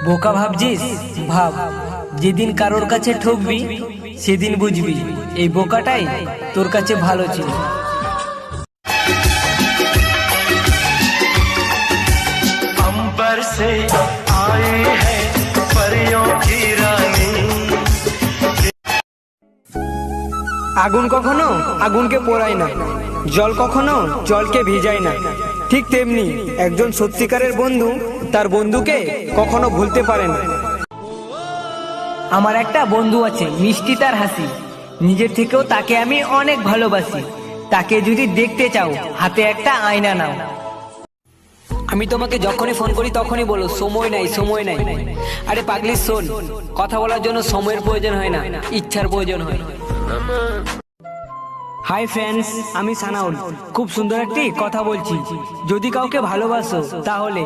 বোকা ভাবছিস? ভাব, যেদিন কারোর কাছে ঠকবি সেদিন বুঝবি এই বোকাটাই তোর কাছে ভালো ছিল। अंबर से आई है परियों की रानी। আগুন কখনো আগুনকে পোড়ায় না, জল কখনো জলকে ভিজায় না। ঠিক তেমনি একজন সত্যিকারের বন্ধু তার বন্ধুকে কখনো ভুলতে পারে না। আমার একটা বন্ধু আছে, মিষ্টি তার হাসি, নিজের থেকেও তাকে আমি অনেক ভালোবাসি। তাকে যদি দেখতে চাও হাতে একটা আয়না নাও। আমি তোমাকে যখনই ফোন করি তখনই বলো সময় নাই সময় নাই। আরে পাগলি শোন, কথা বলার জন্য সময়ের প্রয়োজন হয় না, ইচ্ছার প্রয়োজন হয়। হাই ফ্রেন্ডস, আমি সানাউল। খুব সুন্দর একটি কথা বলছি, যদি কাউকে ভালোবাসো তাহলে